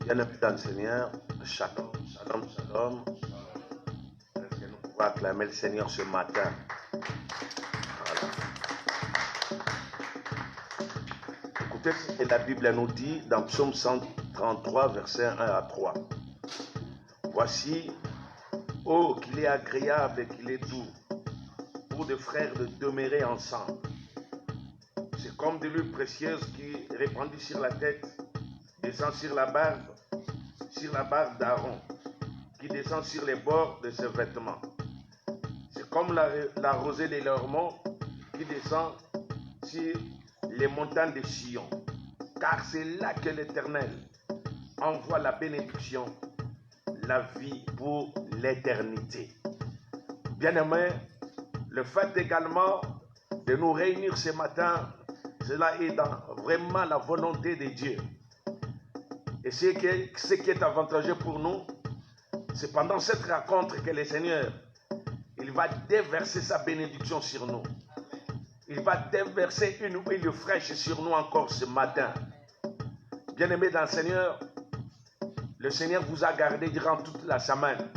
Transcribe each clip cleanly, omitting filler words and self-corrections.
Bien-aimés dans le Seigneur, shalom, shalom, shalom. Est-ce que nous pouvons acclamer le Seigneur ce matin? Voilà. Écoutez ce que la Bible nous dit dans Psaume 133, versets 1 à 3. Voici, oh, qu'il est agréable et qu'il est doux pour deux frères de demeurer ensemble. C'est comme de l'huile précieuse qui, répandue sur la tête, descend sur la barbe d'Aaron, qui descend sur les bords de ses vêtements. C'est comme la rosée de l'Hermon qui descend sur les montagnes de Sion. Car c'est là que l'Éternel envoie la bénédiction, la vie pour l'éternité. Bien-aimés, le fait également de nous réunir ce matin, cela est vraiment la volonté de Dieu. Et ce qui est avantageux pour nous, c'est pendant cette rencontre que le Seigneur, il va déverser sa bénédiction sur nous. Il va déverser une huile fraîche sur nous encore ce matin. Bien-aimés dans le Seigneur vous a gardé durant toute la semaine.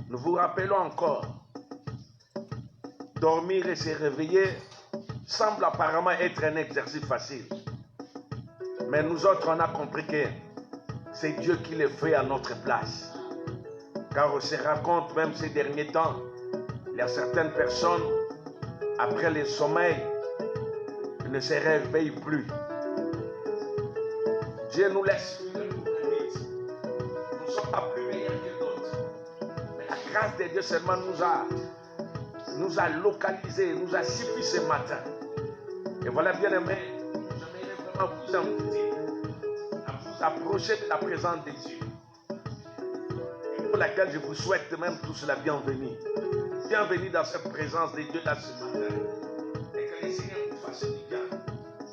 Nous vous rappelons encore, dormir et se réveiller semble apparemment être un exercice facile. Mais nous autres, on a compris que c'est Dieu qui le fait à notre place. Car on se rend compte, même ces derniers temps, il y a certaines personnes, après le sommeil, qui ne se réveillent plus. Dieu nous laisse vite. Nous ne sommes pas plus meilleurs que d'autres. Mais la grâce de Dieu seulement nous a localisés, nous a suffi ce matin. Et voilà, bien aimé, j'aimerais vraiment vous inviter à vous approcher de la présence de Dieu. Et pour laquelle je vous souhaite même tous la bienvenue. Bienvenue dans cette présence de Dieu là ce matin. Et que le Seigneur vous fasse du bien.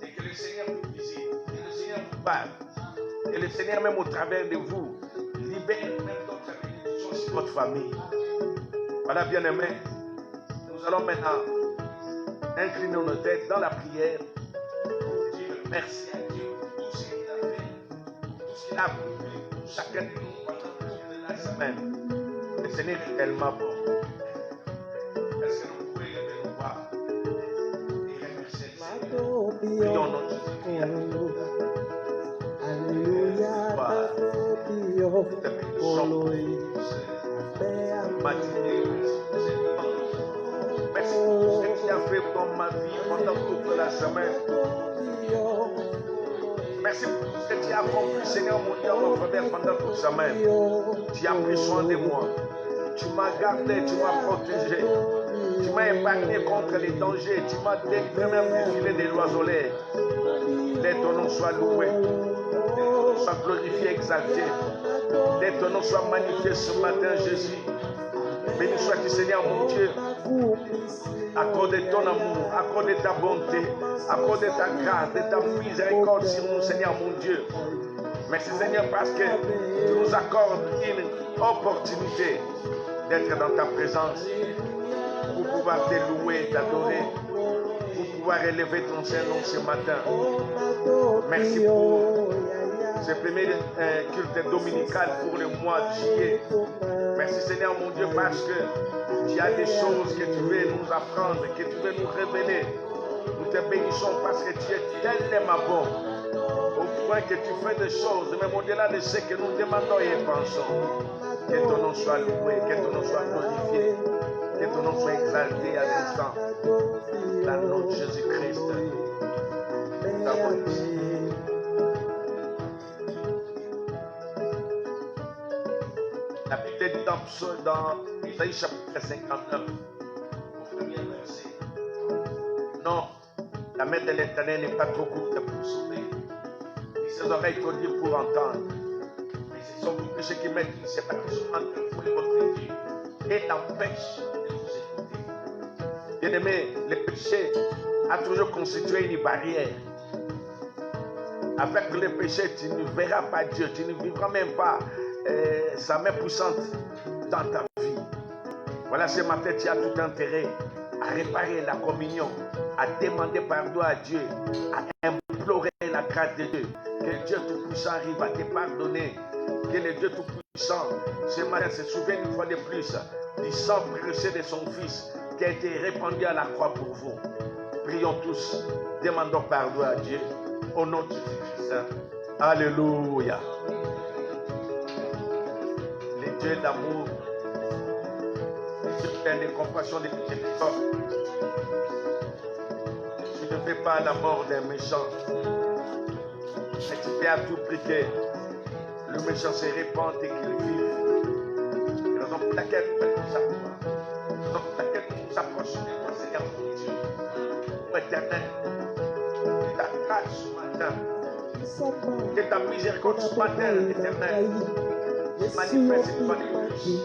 Et que le Seigneur vous visite. Et que le Seigneur vous parle. Et le Seigneur même au travers de vous libère même d'autres bénédictions sur votre famille. Voilà, bien aimé. Nous allons maintenant incliner nos têtes dans la prière pour dire merci à Dieu pour tout ce qu'il a fait, pour tout ce qu'il a accompli pour chacun de nous pendant toute la semaine. Le Seigneur est tellement bon. Est-ce que nous pouvons lever nos voix et remercier le Seigneur? Prions notre Jésus. Alléluia, merci pour ce qu'il a fait dans ma vie pendant toute la semaine. Merci pour tout ce que tu as accompli, Seigneur mon Dieu, mon frère, pendant toute la semaine. Tu as pris soin de moi. Tu m'as gardé, tu m'as protégé. Tu m'as épargné contre les dangers. Tu m'as délivré même du filet des oiselets. Que ton nom soit loué. Que ton nom soit glorifié, exalté. Que ton nom soit magnifié ce matin, Jésus. Béni sois-tu, Seigneur mon Dieu. Accorde ton amour, accorde ta bonté, accorde ta grâce, et ta miséricorde sur nous, Seigneur mon Dieu. Merci, Seigneur, parce que tu nous accordes une opportunité d'être dans ta présence pour pouvoir te louer, t'adorer, pour pouvoir élever ton Saint-Nom ce matin. Merci pour ce premier culte dominical pour le mois de juillet. Merci Seigneur mon Dieu parce que tu as des choses que tu veux nous apprendre, que tu veux nous révéler. Nous te bénissons parce que tu es tellement bon au point que tu fais des choses, même au-delà de ce que nous demandons et pensons. Que ton nom soit loué, que ton nom soit glorifié, que ton nom soit exalté à l'instant. Dans le nom de Jésus-Christ. Nous avons ici. La Bible dit dans Isaïe chapitre 59, au premier verset. Non, la main de l'Éternel n'est pas trop courte pour sauver, ni ses oreilles trop dures pour entendre. Mais ce sont vos péchés qui mettent une séparation entre vous et votre Dieu et l'empêchent de vous écouter. Bien-aimé, le péché a toujours constitué une barrière. Avec le péché, tu ne verras pas Dieu, tu ne vivras même pas sa main puissante dans ta vie. Voilà, ce matin, tu as tout intérêt à réparer la communion, à demander pardon à Dieu, à implorer la grâce de Dieu. Que le Dieu Tout-Puissant arrive à te pardonner. Que le Dieu Tout-Puissant, ce matin, se souvienne une fois de plus du sang précieux de son Fils qui a été répandu à la croix pour vous. Prions tous, demandons pardon à Dieu au nom de Jésus-Christ. Alléluia. Le Dieu d'amour, le Dieu plein de compassion, de miséricorde. Tu ne fais pas la mort d'un méchant, mais tu fais à tout prix que le méchant se répande et qu'il vive. Raison pour laquelle nous s'approche. Raison pour laquelle nous s'approche de toi, Seigneur mon Dieu. Ô Éternel, que ta grâce ce matin, que ta miséricorde ce matin, Éternel, manifeste une fois de plus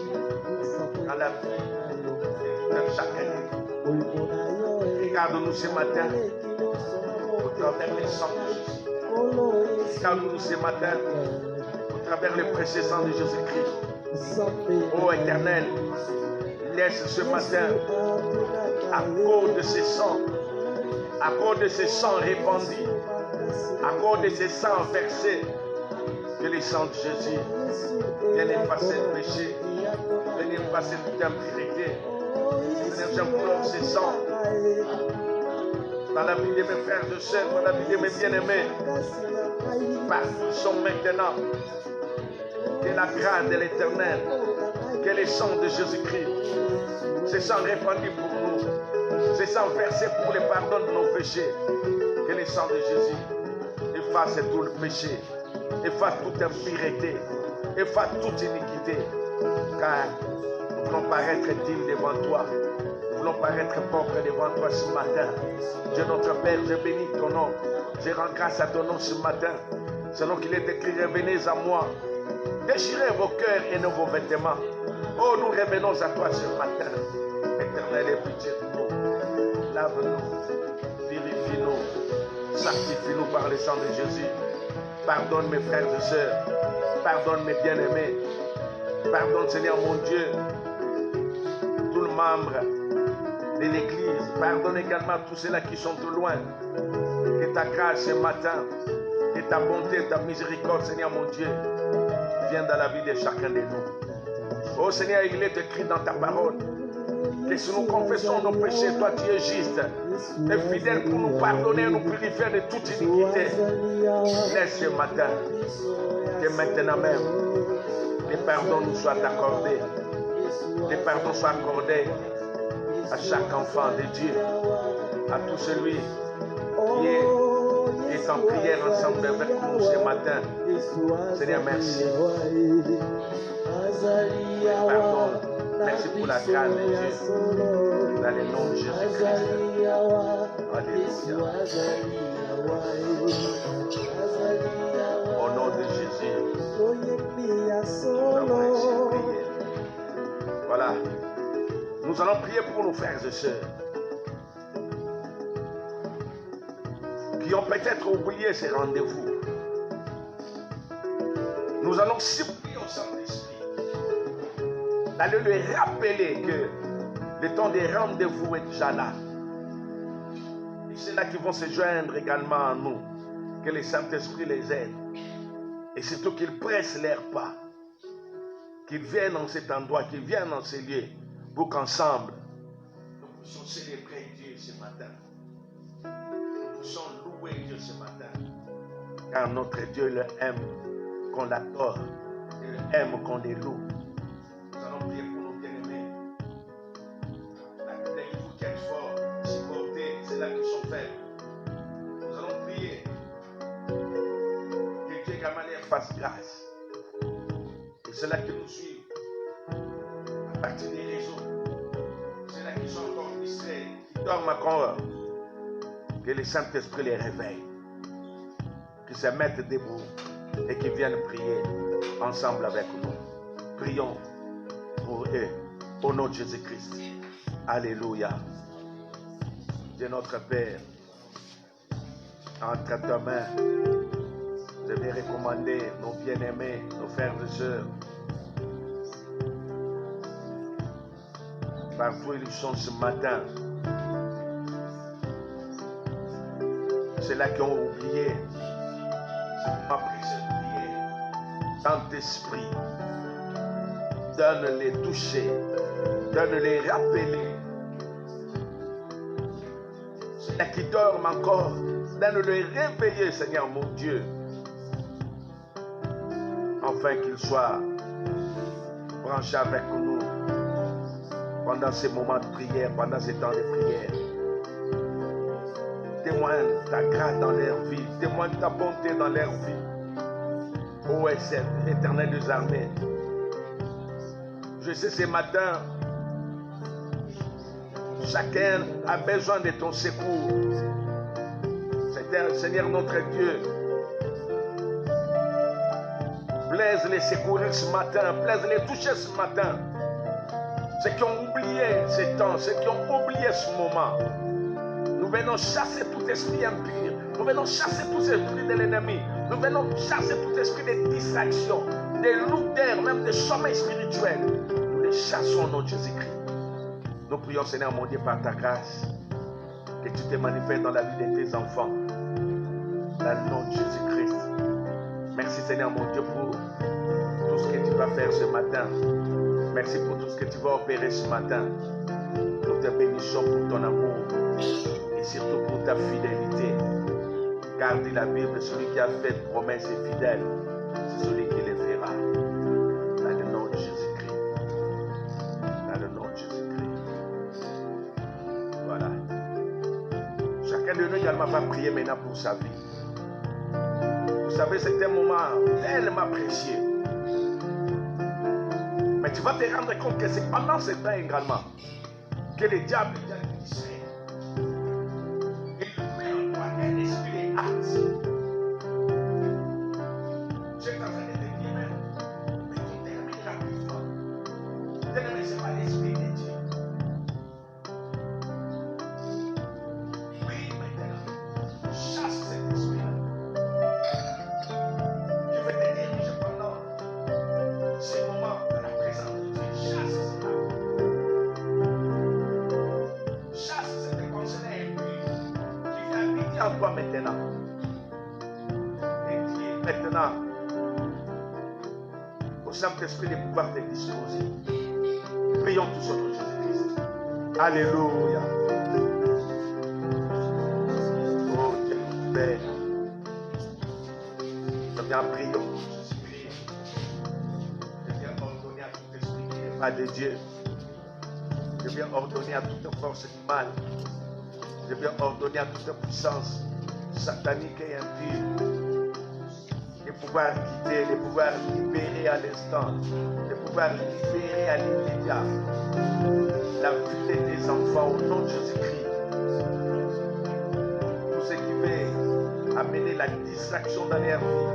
dans la vie de chacun. Regarde-nous ce matin au travers les sangs de Jésus. Regarde-nous ce matin au travers le précieux sang de Jésus-Christ. Ô Éternel, laisse ce matin, à cause de ce sang, à cause de ce sang répandu, à cause de ce sang versé, que le sang de Jésus vienne effacer le péché, vienne effacer toute impureté. Seigneur, j'implore ce sang dans la vie de mes frères et sœurs, dans la vie de mes bien-aimés, partout sont maintenant. Que la grâce de l'Éternel, que le sang de Jésus-Christ, ce sang répandu pour nous, ce sang versé pour le pardon de nos péchés, que le sang de Jésus efface tout le péché, efface toute impureté, efface toute iniquité, car nous voulons paraître dignes devant toi. Nous voulons paraître propres devant toi ce matin. Dieu notre Père, je bénis ton nom. Je rends grâce à ton nom ce matin. Selon qu'il est écrit, revenez à moi. Déchirez vos cœurs et vos vêtements. Oh, nous revenons à toi ce matin. Éternel, aie pitié de nous. Lave-nous, purifie-nous, sanctifie-nous par le sang de Jésus. Pardonne mes frères et sœurs. Pardonne mes bien-aimés. Pardonne, Seigneur mon Dieu, tout le membre de l'Église. Pardonne également tous ceux-là qui sont au loin. Que ta grâce ce matin, que ta bonté, ta miséricorde, Seigneur mon Dieu, vienne dans la vie de chacun de nous. Oh Seigneur, il est écrit dans ta parole que si nous confessons nos péchés, toi tu es juste et fidèle pour nous pardonner et nous purifier de toute iniquité. Laisse ce matin que maintenant même, les pardons nous soient accordés. Les pardons soient accordés à chaque enfant de Dieu, à tout celui qui est en prière ensemble avec nous ce matin. Seigneur, merci. Pardon. Merci pour la grâce de Dieu. Dans le nom de Jésus-Christ. Alléluia. Au nom de Jésus. Nous allons ainsi prier. Voilà. Nous allons prier pour nos frères et sœurs qui ont peut-être oublié ces rendez-vous. Nous allons supplier au Saint-Esprit d'aller lui rappeler que le temps des rendez-vous est déjà là. Et c'est là qu'ils vont se joindre également à nous. Que le Saint-Esprit les aide. Et surtout qu'ils pressent leurs pas. Qu'ils viennent dans cet endroit, qu'ils viennent dans ces lieux, pour qu'ensemble, nous puissions célébrer Dieu ce matin. Nous puissions louer Dieu ce matin. Car notre Dieu le aime, qu'on l'adore, il aime qu'on les loue. Nous allons prier pour nos bien-aimés. Il faut qu'elles soient supportées, c'est là qu'ils sont faibles. Nous allons prier que Dieu également leur fasse grâce. Et c'est là que nous suivons. À partir des réseaux, c'est là qu'ils sont encore distraits, qui dorment encore. Que le Saint-Esprit les réveille, qu'ils se mettent debout et qu'ils viennent prier ensemble avec nous. Prions pour eux, au nom de Jésus-Christ. Alléluia. Dieu notre Père, entre ta main, je vais recommander nos bien-aimés, nos frères et sœurs. Parfois ils sont ce matin. Ceux-là qui ont oublié Ma précieuse prière. Saint-Esprit, donne-les toucher, donne-les rappeler. Ceux qui dorment encore, donne-les réveiller, Seigneur mon Dieu, afin qu'ils soient branchés avec nous pendant ces moments de prière, pendant ces temps de prière. Témoigne ta grâce dans leur vie, témoigne ta bonté dans leur vie. Ô Éternel des armées, je sais ce matin, chacun a besoin de ton secours. Seigneur notre Dieu, plaise les secourir ce matin, plaise les toucher ce matin. Ceux qui ont oublié ce temps, ceux qui ont oublié ce moment. Nous venons chasser tout esprit impur. Nous venons chasser tout esprit de l'ennemi. Nous venons chasser tout esprit de distraction, des lourdeurs, même des chemins spirituels. Nous les chassons au nom de Jésus-Christ. Nous prions, Seigneur mon Dieu, par ta grâce, que tu te manifestes dans la vie de tes enfants. Dans le nom de Jésus-Christ. Merci, Seigneur mon Dieu, pour tout ce que tu vas faire ce matin. Merci pour tout ce que tu vas opérer ce matin. Nous te bénissons pour ton amour et surtout pour ta fidélité. Car dit la Bible, celui qui a fait de promesses est fidèle, c'est celui qui les fera. Dans le nom de Jésus-Christ. Dans le nom de Jésus-Christ. Voilà. Chacun de nous également va prier maintenant pour sa vie. Vous savez, c'est un moment tellement précieux. Mais tu vas te rendre compte que c'est pendant ce temps également que le diable vient te distraire. Il met en toi un esprit hâte. Je suis en train de te dire, mais tu termines rapidement. Tel ce n'est pas l'esprit de Dieu. Oui, maintenant, chasse cet esprit-là. Je vais te diriger pendant ces moments de la présence de Dieu. Chasse cela. Chasse cette pensée impure qui vient habiter en toi maintenant. Et dis maintenant au Saint-Esprit de pouvoir te disposer. Prions tous autres Jésus-Christ. Alléluia. Oh Dieu, Père. Nous viens prions. Je viens ordonner à tout esprit qui n'est pas de Dieu. Je viens ordonner à toute force du mal. Je viens ordonner à toute puissance satanique et impure de pouvoir quitter, de pouvoir libérer à l'instant, de pouvoir libérer à l'immédiat la vie de tes enfants au nom de Jésus-Christ. Tout ce qui veut amener la distraction dans leur vie,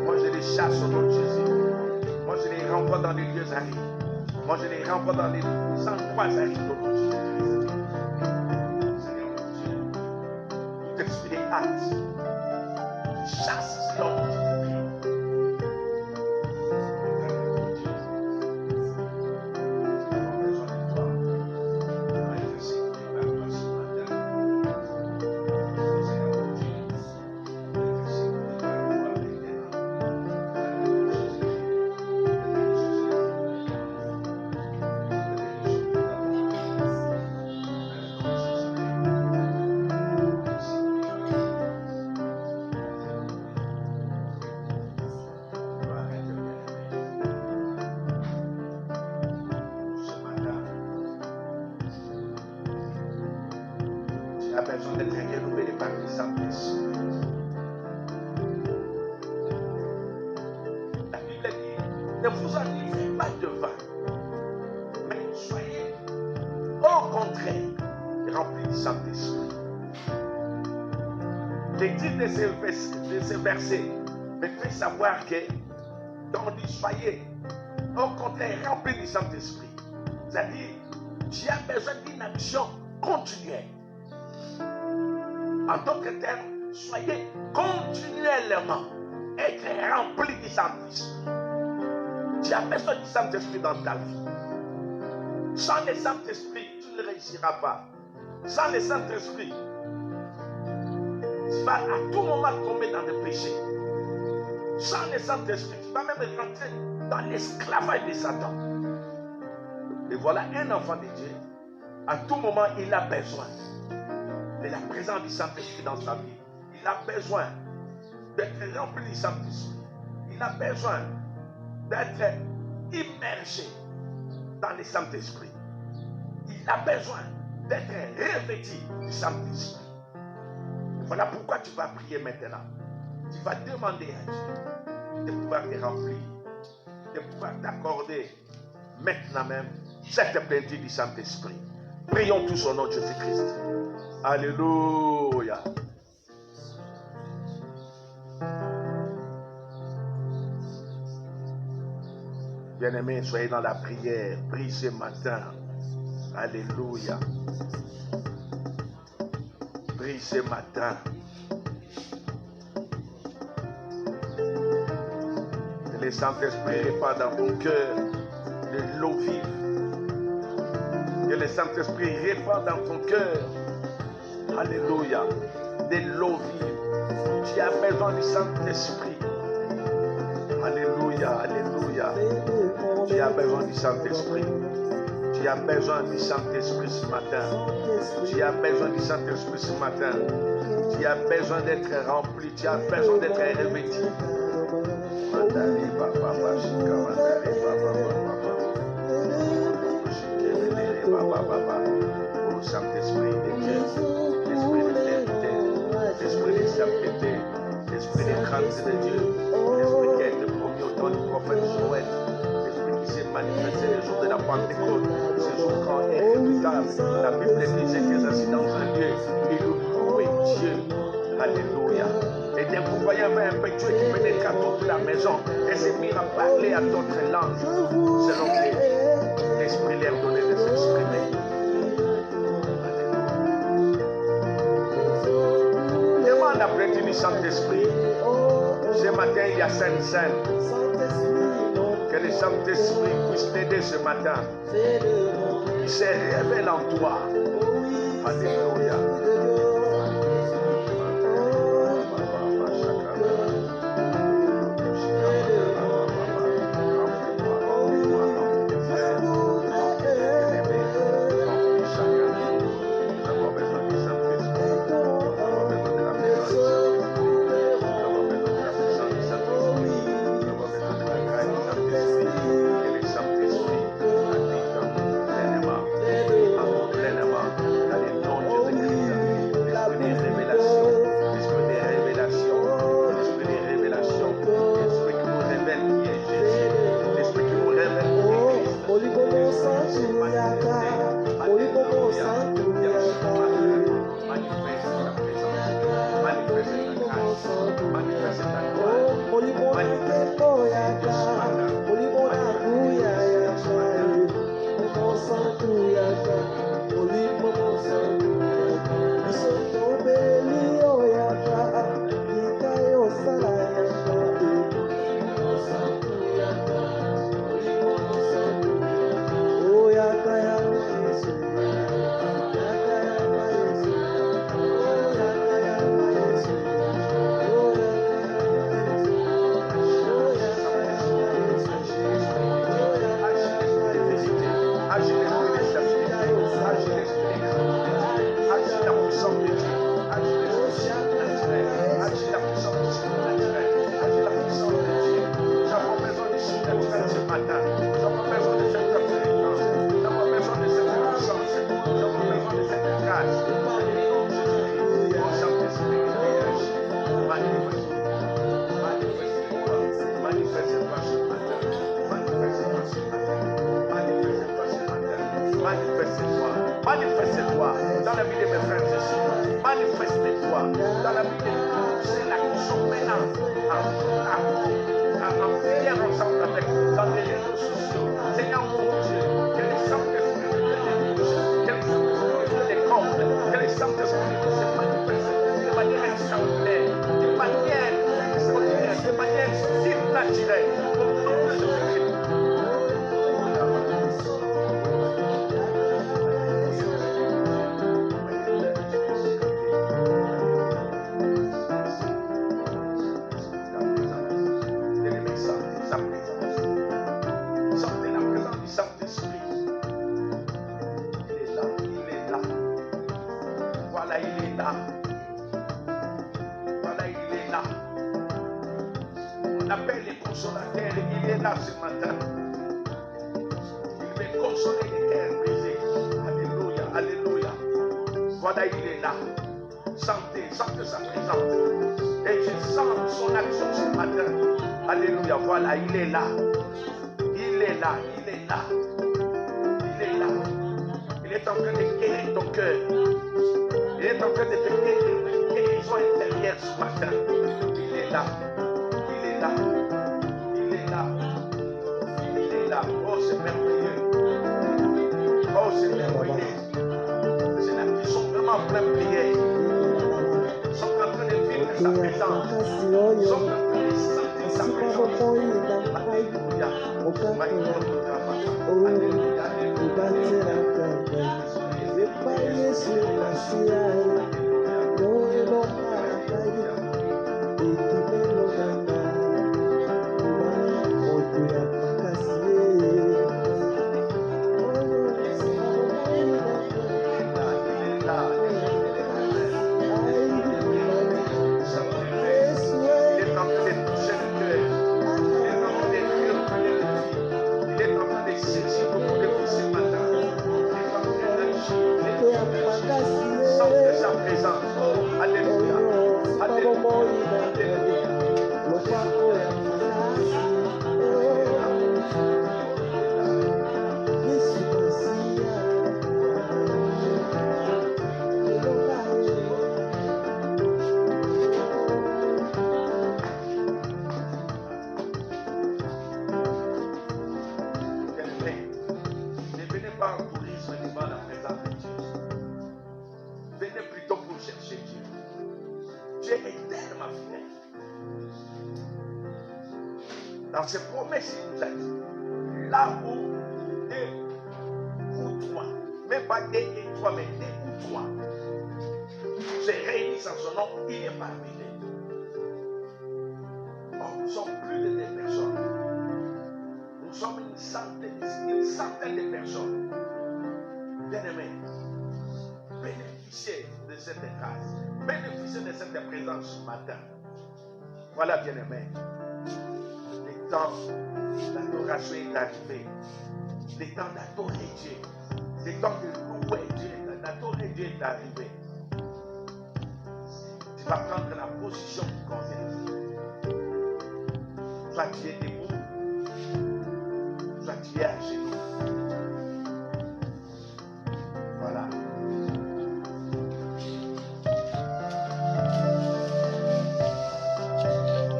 moi je les chasse au nom de Jésus. Moi je les renvoie dans les lieux arides. Moi je les renvoie dans les endroits arides au nom de Jésus-Christ. Seigneur mon Dieu, tout esprit hâte, chasse cela au nom de Jésus-Christ. La personne d'être renouvelée par le Saint-Esprit. La Bible dit, ne vous enivrez pas de vin, mais soyez au contraire remplis du Saint-Esprit. Le titre de ce verset me fait savoir que on dit soyez au contraire remplis du Saint-Esprit. C'est-à-dire, tu as besoin d'une action continuelle. En d'autres termes, soyez continuellement être remplis du Saint-Esprit. Tu as besoin du Saint-Esprit dans ta vie. Sans le Saint-Esprit, tu ne réussiras pas. Sans le Saint-Esprit, tu vas à tout moment tomber dans le péché. Sans le Saint-Esprit, tu vas même rentrer dans l'esclavage de Satan. Et voilà un enfant de Dieu. À tout moment, il a besoin de la présence du Saint-Esprit dans sa vie. Il a besoin d'être rempli du Saint-Esprit. Il a besoin d'être immergé dans le Saint-Esprit. Il a besoin d'être revêtu du Saint-Esprit. Voilà pourquoi tu vas prier maintenant. Tu vas demander à Dieu de pouvoir te remplir, de pouvoir t'accorder maintenant même cette plénitude du Saint-Esprit. Prions tous au nom de Jésus-Christ. Alléluia. Bien-aimés, soyez dans la prière. Prie ce matin. Alléluia. Prie ce matin. Que le Saint-Esprit répand dans ton cœur de l'eau vive. Que le Saint-Esprit répand dans ton cœur. Alléluia. De l'eau vive. Tu as besoin du Saint-Esprit. Alléluia. Alléluia. Tu as besoin du Saint-Esprit. Tu as besoin du Saint-Esprit ce matin. Tu as besoin du Saint-Esprit ce matin. Tu as besoin d'être rempli. Tu as besoin d'être revêtu. Oh Saint-Esprit de Dieu, l'Esprit de vérité, l'Esprit de sainteté, l'Esprit de grâce de Dieu, l'Esprit qui a été promis au temps du prophète Joël, l'Esprit qui s'est manifesté le jour de la Pentecôte, ce jour quand est redoutable. La Bible disait qu'ils assis dans un lieu et nous louaient Dieu. Alléluia. Et dès que vous voyez un pétueux qui pénètre à toute la maison et s'est mis à parler à d'autres langues, selon que l'Esprit leur donnait de s'exprimer. Demande la plénitude du Saint-Esprit. Ce matin, il y a Saint-Saint. Que le Saint-Esprit puisse t'aider ce matin. Il se révèle en toi. Alléluia. Manifeste-toi dans la vie de mes frères et sœurs. Manifeste-toi dans la vie de tous ceux-là qui sont maintenant en prière ensemble avec dans les réseaux sociaux. Seigneur mon Dieu, que le Saint-Esprit de Dieu, que le Saint-Esprit de compte, que le Saint-Esprit se manifeste de manière extraordinaire, de manière extraordinaire, de manière surnaturelle. Au nom de Jésus-Christ. On appelle les consolateurs. Il est là ce matin. Il veut consoler les cœurs brisés. Alléluia, alléluia. Voilà, il est là. Sentez sa présence. Et je sens son action ce matin. Alléluia, voilà, il est là. Il est là, il est là. Il est là. Il est en train de guérir ton cœur. Il est en train de te guérir une guérison intérieure ce matin. Il est là. Il est là. Il est là. Il est là. Oh, c'est merveilleux. Oh, c'est merveilleux. C'est là qu'ils sont vraiment en pleine prière. Ils sont en train de vivre sa présence. Ils sont en train de sentir sa présence. Alléluia. Alléluia. Dans ses promesses, il nous a dit, là où deux ou trois, même pas deux et trois, mais deux ou trois, se réunissent en son nom, il est parmi eux. Or, nous sommes plus de deux personnes. Nous sommes une centaine de personnes. Bien-aimés, bénéficiez de cette grâce, bénéficiez de cette présence ce matin. Voilà, bien-aimés. Le temps d'adoration est arrivé. Le temps d'adorer Dieu. Le temps de louer Dieu, d'adorer Dieu est arrivé. Tu vas prendre la position qui convient. Soit tu es debout, soit tu es à genoux. Voilà.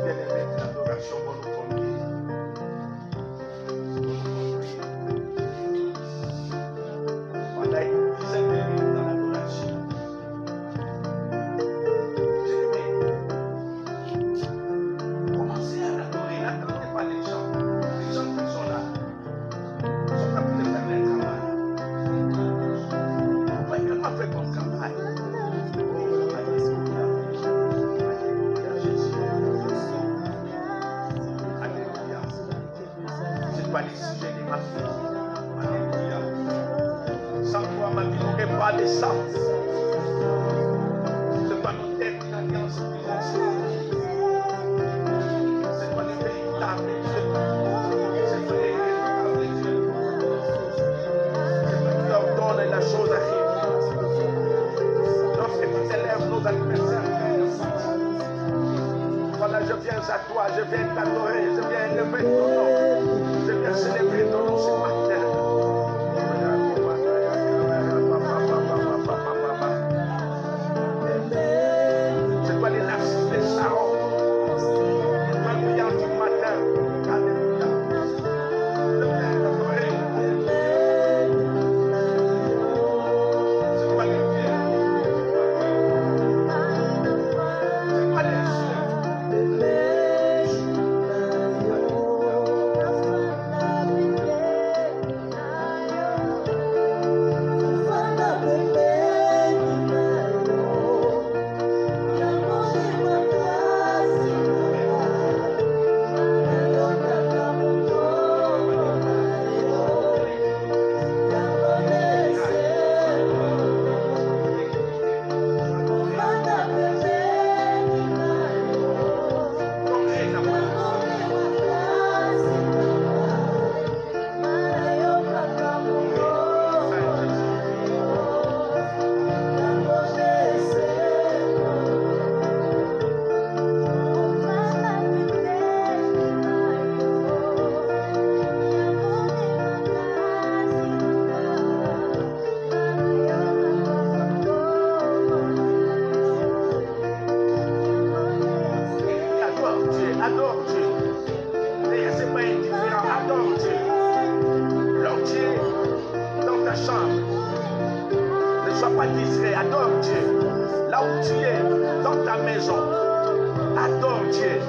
Bien-aimé, l'adoration va nous conduire. Voilà une dizaine de minutes dans l'adoration. Bien-aimé, commencez à l'adorer. N'attendez pas les gens. Les gens qui sont là sont en train de faire leur travail. Vous pouvez également faire ton travail. Oh, alléluia. Alléluia, Jésus. Alléluia. C'est pas les sujets de ma vie. Alléluia. Sans toi, ma vie n'aurait pas de sens. C'est pas nos têtes une alliance financière. C'est pas le véritable Dieu. C'est pas le véritable Dieu. C'est pas qui ordonne la chose arrive. Lorsque tu élèves nos adversaires, voilà, je viens à toi, je viens t'adorer, je viens élever ton nom, je viens célébrer ton nom ce matin. C'est toi les narcisses de Sharon, toi brillant du matin. Alléluia. Je viens t'adorer. C'est toi les vieux. C'est toi les cieux. Adore Dieu. Ne reste pas indifférent. Adore Dieu. Lorsque tu es dans ta chambre, ne sois pas distrait. Adore Dieu. Là où tu es, dans ta maison, adore Dieu.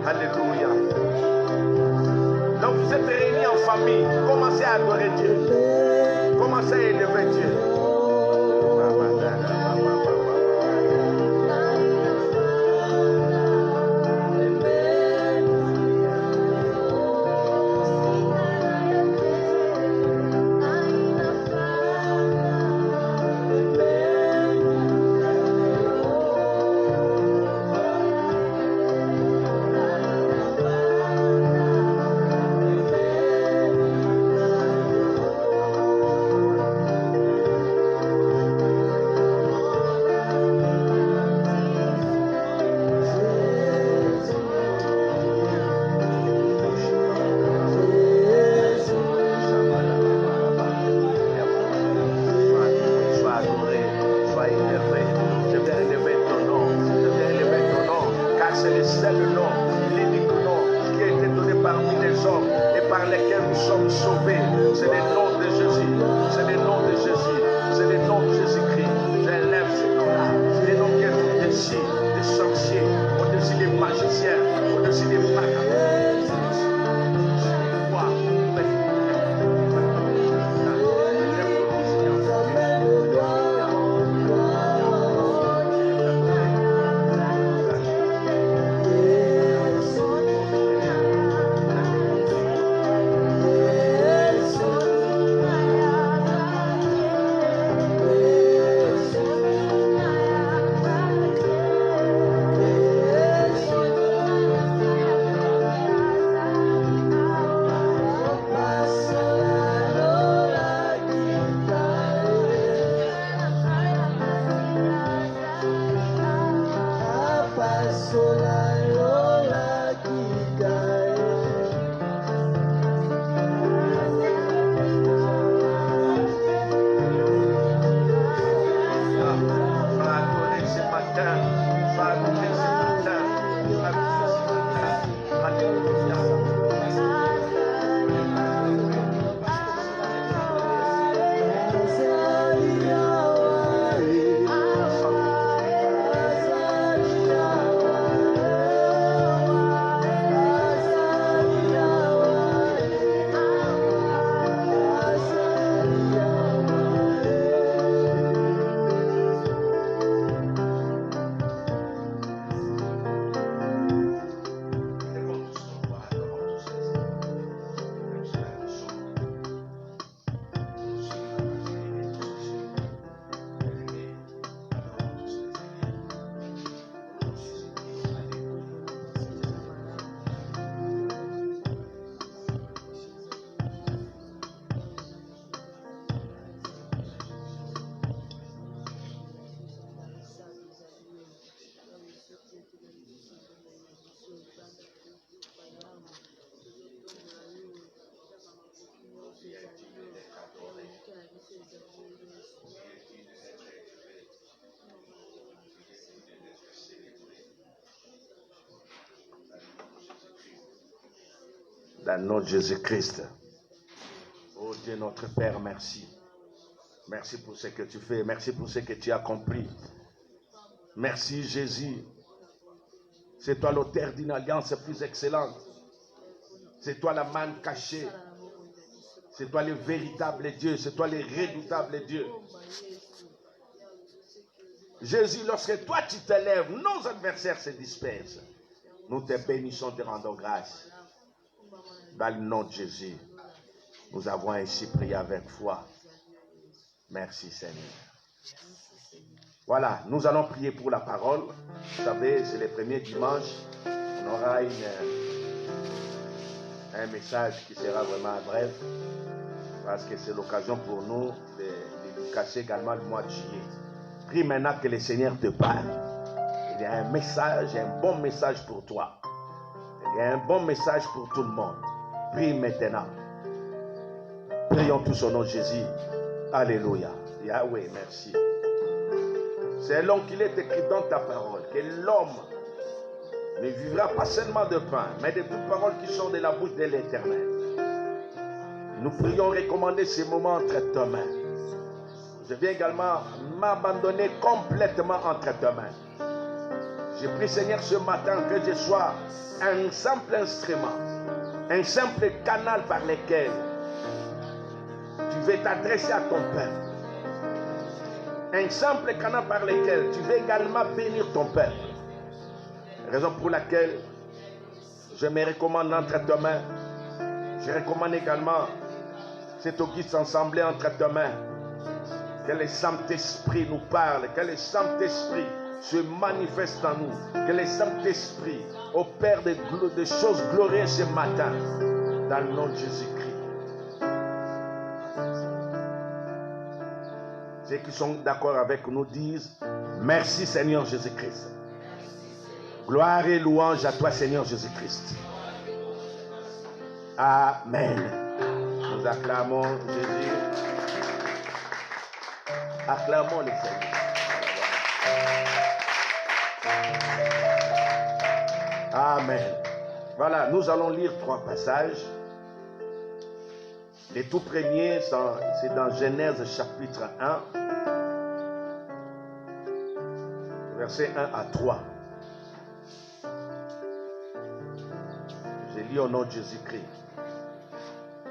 Alléluia. Donc vous êtes réunis en famille. Commencez à adorer Dieu. Commencez à élever Dieu. Dans le nom de Jésus-Christ. Oh Dieu notre Père, merci. Merci pour ce que tu fais. Merci pour ce que tu as accompli. Merci Jésus. C'est toi l'auteur d'une alliance plus excellente. C'est toi la manne cachée. C'est toi le véritable Dieu. C'est toi le redoutable Dieu. Jésus, lorsque toi tu t'élèves, nos adversaires se dispersent. Nous te bénissons, te rendons grâce. Dans le nom de Jésus, nous avons ainsi prié avec foi. Merci Seigneur. Voilà, nous allons prier pour la parole. Vous savez, c'est le premier dimanche. On aura un message qui sera vraiment bref. Parce que c'est l'occasion pour nous de casser également le mois de juillet. Prie maintenant que le Seigneur te parle. Il y a un message, un bon message pour toi. Il y a un bon message pour tout le monde. Prie maintenant. Prions tous au nom de Jésus. Alléluia. Yahweh, merci. C'est l'homme qu'il est écrit dans ta parole que l'homme ne vivra pas seulement de pain, mais de toute parole qui sort de la bouche de l'Éternel. Nous prions recommander ces moments entre tes mains. Je viens également m'abandonner complètement entre tes mains. Je prie, Seigneur, ce matin que je sois un simple instrument, un simple canal par lequel tu veux t'adresser à ton peuple. Un simple canal par lequel tu veux également bénir ton peuple. Raison pour laquelle je me recommande entre tes mains. Je recommande également cette auguste assemblée entre tes mains. Que le Saint-Esprit nous parle, que le Saint-Esprit se manifeste en nous, que le Saint-Esprit opère des choses glorieuses ce matin, dans le nom de Jésus-Christ. Ceux qui sont d'accord avec nous disent, merci Seigneur Jésus-Christ. Gloire et louange à toi Seigneur Jésus-Christ. Amen. Nous acclamons Jésus. Acclamons le Seigneur. Amen. Voilà, nous allons lire 3 passages. Les tout premiers, c'est dans Genèse chapitre 1, versets 1 à 3. Je lis au nom de Jésus-Christ.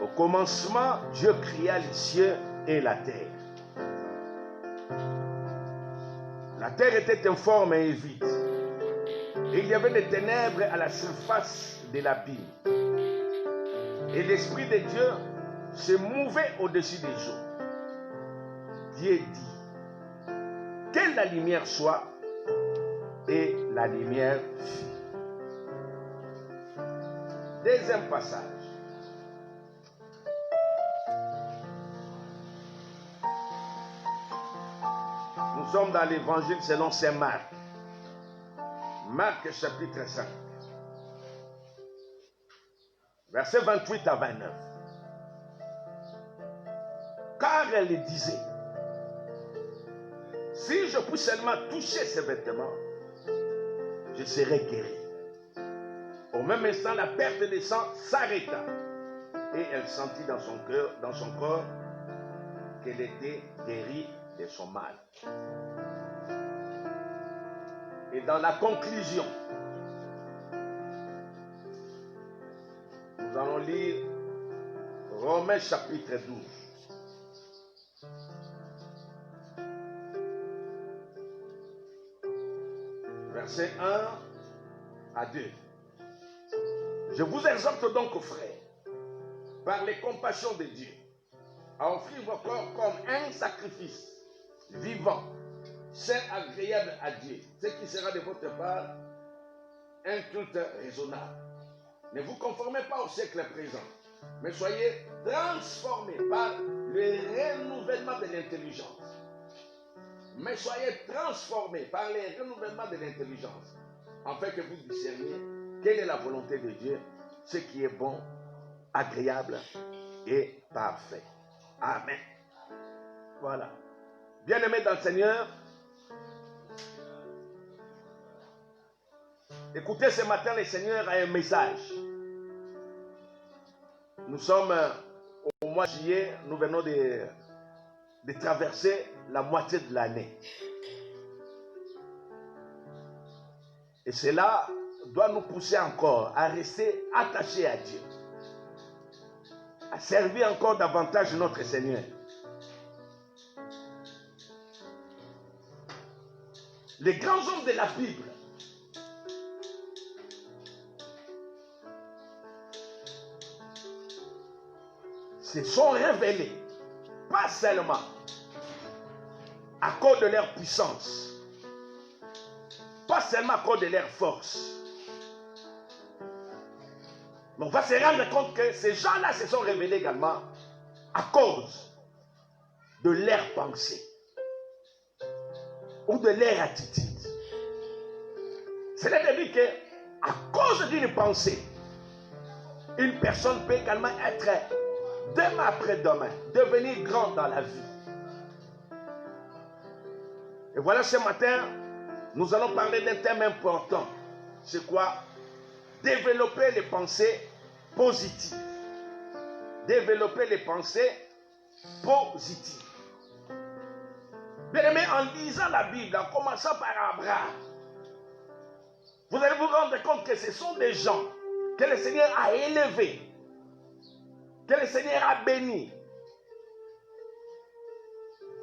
Au commencement, Dieu créa les cieux et la terre. La terre était informe et vide. Et il y avait des ténèbres à la surface de l'abîme. Et l'Esprit de Dieu se mouvait au-dessus des eaux. Dieu dit, que la lumière soit, et la lumière fut. Deuxième passage. Nous sommes dans l'évangile selon saint Marc. Marc chapitre 5. Versets 28 à 29. Car elle disait, si je puis seulement toucher ses vêtements, je serai guéri. Au même instant, la perte de sang s'arrêta. Et elle sentit dans son cœur, dans son corps, qu'elle était guérie de son mal. Et dans la conclusion, nous allons lire Romains chapitre 12. Versets 1 à 2. Je vous exhorte donc, frères, par les compassions de Dieu, à offrir vos corps comme un sacrifice vivant, saint, agréable à Dieu, ce qui sera de votre part un culte raisonnable. Ne vous conformez pas au siècle présent, mais soyez transformés par le renouvellement de l'intelligence. Mais soyez transformés par le renouvellement de l'intelligence, afin que vous discerniez quelle est la volonté de Dieu, ce qui est bon, agréable et parfait. Amen. Voilà. Bien-aimés dans le Seigneur, écoutez, ce matin, le Seigneur a un message. Nous sommes au mois de juillet, nous venons de traverser la moitié de l'année. Et cela doit nous pousser encore à rester attachés à Dieu, à servir encore davantage notre Seigneur. Les grands hommes de la Bible se sont révélés, pas seulement à cause de leur puissance, pas seulement à cause de leur force. Mais on va se rendre compte que ces gens-là se sont révélés également à cause de leur pensée ou de leur attitude. Cela veut dire qu'à cause d'une pensée, une personne peut également être demain après demain, devenir grand dans la vie. Et voilà, ce matin, nous allons parler d'un thème important. c'est quoi? Développer les pensées positives. Développer les pensées positives. Bien aimé, en lisant la Bible, en commençant par Abraham, vous allez vous rendre compte que ce sont des gens que le Seigneur a élevés, que le Seigneur a bénis.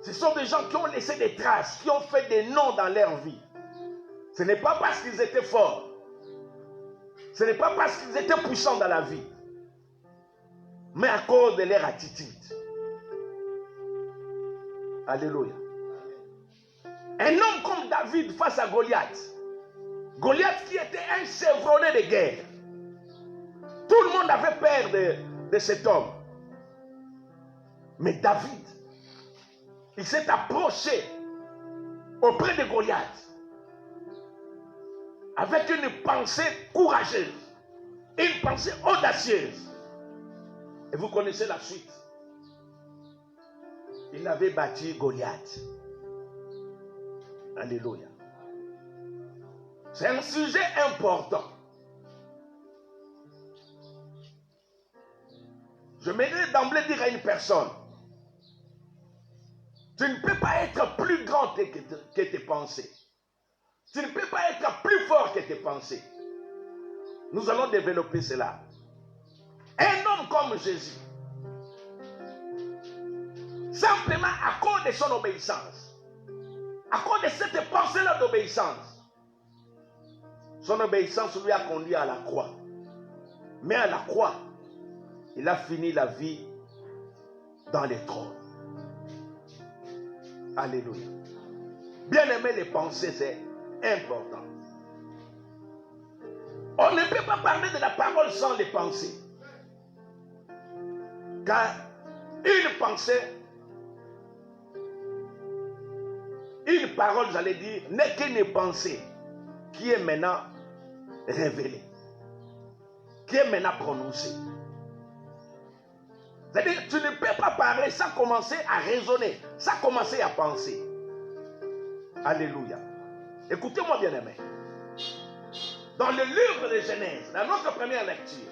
Ce sont des gens qui ont laissé des traces, qui ont fait des noms dans leur vie. Ce n'est pas parce qu'ils étaient forts. Ce n'est pas parce qu'ils étaient puissants dans la vie, mais à cause de leur attitude. Alléluia. Un homme comme David face à Goliath. Goliath qui était un chevronné de guerre. Tout le monde avait peur de cet homme. Mais David, il s'est approché auprès de Goliath avec une pensée courageuse, une pensée audacieuse. Et vous connaissez la suite. Il avait battu Goliath. Alléluia. C'est un sujet important. Je m'aimerais d'emblée dire à une personne, tu ne peux pas être plus grand que tes pensées. Tu ne peux pas être plus fort que tes pensées. Nous allons développer cela. Un homme comme Jésus, simplement à cause de son obéissance, à cause de cette pensée-là d'obéissance, son obéissance lui a conduit à la croix. Mais à la croix, il a fini la vie dans les trônes. Alléluia. Bien aimer les pensées, c'est important. On ne peut pas parler de la parole sans les pensées. Car une pensée, une parole, j'allais dire, n'est qu'une pensée qui est maintenant révélée, qui est maintenant prononcée. C'est-à-dire, tu ne peux pas parler sans commencer à raisonner, sans commencer à penser. Alléluia. Écoutez-moi bien aimé. Dans le livre de Genèse, dans notre première lecture,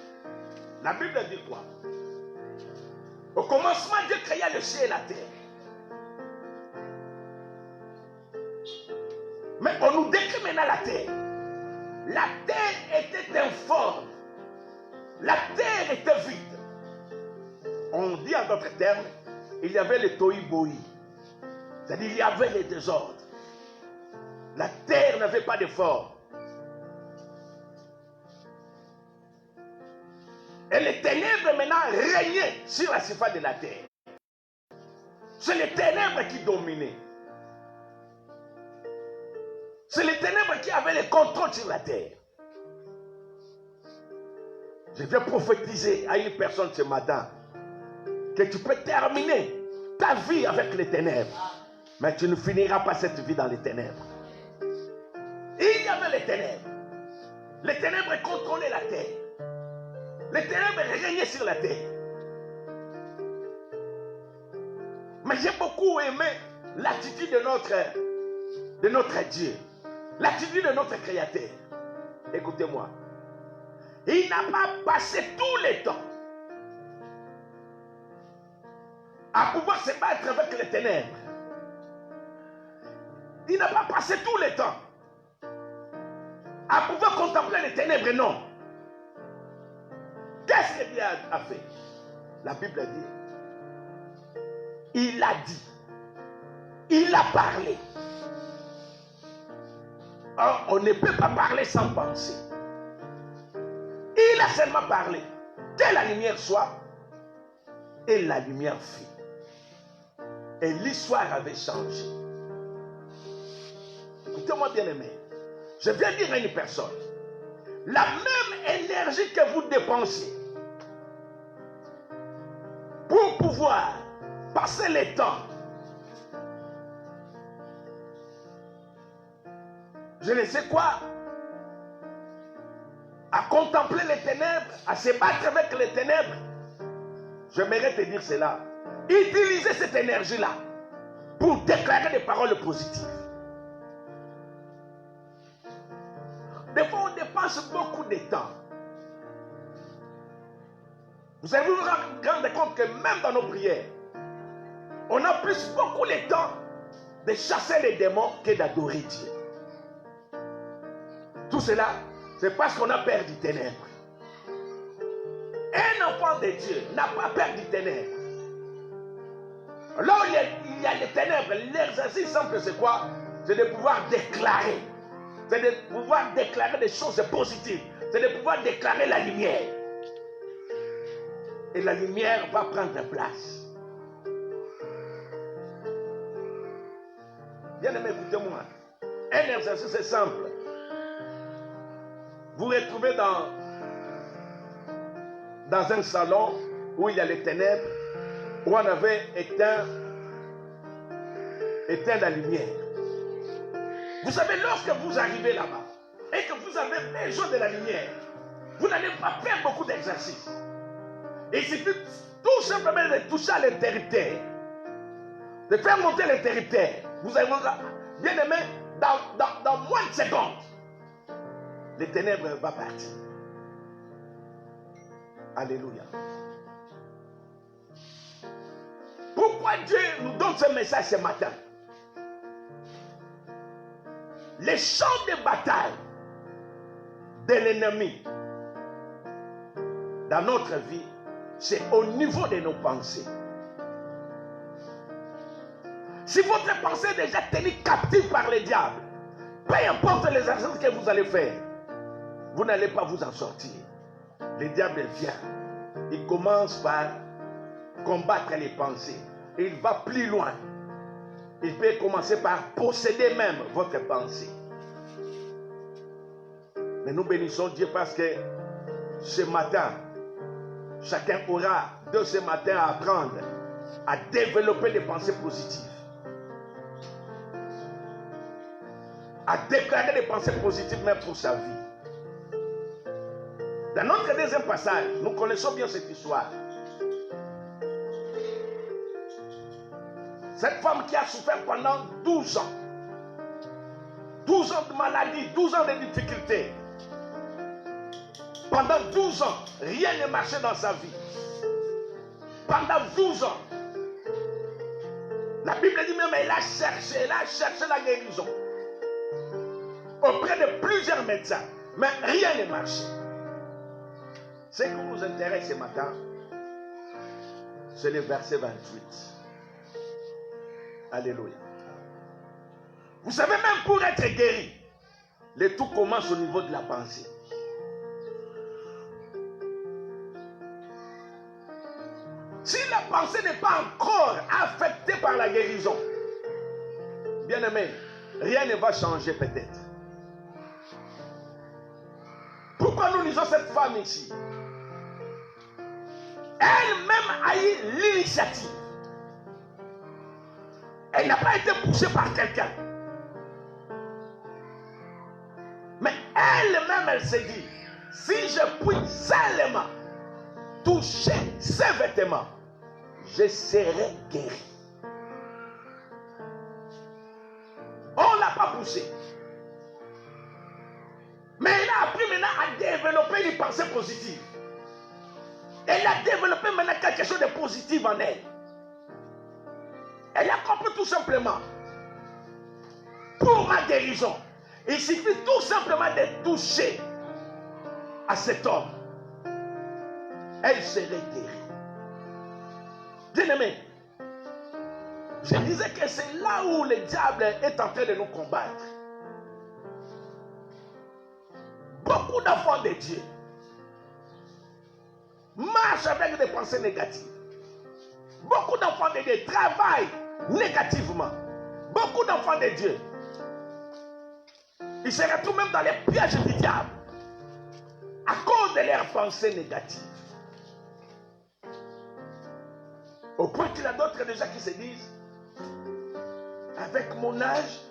la Bible dit quoi? Au commencement, Dieu créa le ciel et la terre. Mais on nous décrit maintenant la terre. La terre était informe. La terre était vide. On dit en d'autres termes, il y avait le tohu-bohu. C'est-à-dire il y avait les désordres. La terre n'avait pas de forme. Et les ténèbres maintenant régnaient sur la surface de la terre. C'est les ténèbres qui dominaient. C'est les ténèbres qui avaient le contrôle sur la terre. Je viens prophétiser à une personne ce matin que tu peux terminer ta vie avec les ténèbres, mais tu ne finiras pas cette vie dans les ténèbres. Il y avait les ténèbres. Les ténèbres contrôlaient la terre. Les ténèbres régnaient sur la terre. Mais j'ai beaucoup aimé l'attitude de notre Dieu, l'attitude de notre Créateur. Écoutez-moi. Il n'a pas passé tout le temps à pouvoir se battre avec les ténèbres. Il n'a pas passé tout le temps à pouvoir contempler les ténèbres, non. Qu'est-ce que Dieu a fait? La Bible dit, il a dit, il a parlé. Or, on ne peut pas parler sans penser. Il a seulement parlé. Que la lumière soit, et la lumière fit. Et l'histoire avait changé. Écoutez-moi bien aimé. Je viens dire à une personne, la même énergie que vous dépensez pour pouvoir passer le temps, je ne sais quoi, à contempler les ténèbres, à se battre avec les ténèbres, j'aimerais te dire cela. Utilisez cette énergie-là pour déclarer des paroles positives. Des fois, on dépense passe beaucoup de temps. Vous allez vous rendre compte que même dans nos prières, on a plus beaucoup le temps de chasser les démons que d'adorer Dieu. Tout cela, c'est parce qu'on a peur du ténèbre. Un enfant de Dieu n'a pas peur du ténèbre. Là où il y a les ténèbres, l'exercice simple, c'est quoi? C'est de pouvoir déclarer. C'est de pouvoir déclarer des choses positives. C'est de pouvoir déclarer la lumière. Et la lumière va prendre place. Bien aimé, écoutez-moi. Un exercice est simple. Vous vous retrouvez dans un salon où il y a les ténèbres, où on avait éteint la lumière. Vous savez, lorsque vous arrivez là-bas et que vous avez besoin de la lumière, vous n'allez pas faire beaucoup d'exercices. Il suffit tout simplement de toucher à l'interrupteur, de faire monter l'interrupteur. Vous allez voir, bien aimé, dans moins de secondes, les ténèbres vont partir. Alléluia. Pourquoi Dieu nous donne ce message ce matin? Les champs de bataille de l'ennemi dans notre vie, c'est au niveau de nos pensées. Si votre pensée est déjà tenue captive par le diable, peu importe les actions que vous allez faire, vous n'allez pas vous en sortir. Le diable vient. Il commence par combattre les pensées. Et il va plus loin. Il peut commencer par posséder même votre pensée. Mais nous bénissons Dieu parce que ce matin, chacun aura de ce matin à apprendre à développer des pensées positives. À déclarer des pensées positives même pour sa vie. Dans notre deuxième passage, nous connaissons bien cette histoire. Cette femme qui a souffert pendant 12 ans. 12 ans de maladie, 12 ans de difficultés. Pendant 12 ans, rien ne marchait dans sa vie. Pendant 12 ans. La Bible dit même, elle a cherché la guérison. Auprès de plusieurs médecins. Mais rien ne marchait. Ce qui nous intéresse ce matin, c'est le verset 28. Alléluia. Vous savez, même pour être guéri, le tout commence au niveau de la pensée. Si la pensée n'est pas encore affectée par la guérison, bien aimé, rien ne va changer peut-être. Pourquoi nous lisons cette femme ici? Elle-même a eu l'initiative. Elle n'a pas été poussée par quelqu'un. Mais elle-même, elle s'est dit, si je puis seulement toucher ses vêtements, je serai guéri. On ne l'a pas poussée. Mais elle a appris maintenant à développer une pensée positive. Elle a développé maintenant quelque chose de positif en elle. Elle a compris tout simplement. Pour ma guérison, il suffit tout simplement de toucher à cet homme. Elle serait guérie. Bien-aimé, je disais que c'est là où le diable est en train de nous combattre. Beaucoup d'enfants de Dieu marchent avec des pensées négatives. Beaucoup d'enfants de Dieu travaillent négativement. Beaucoup d'enfants de Dieu, ils se retrouvent même dans les pièges du diable à cause de leurs pensées négatives. Au point qu'il y a d'autres déjà qui se disent, avec mon âge,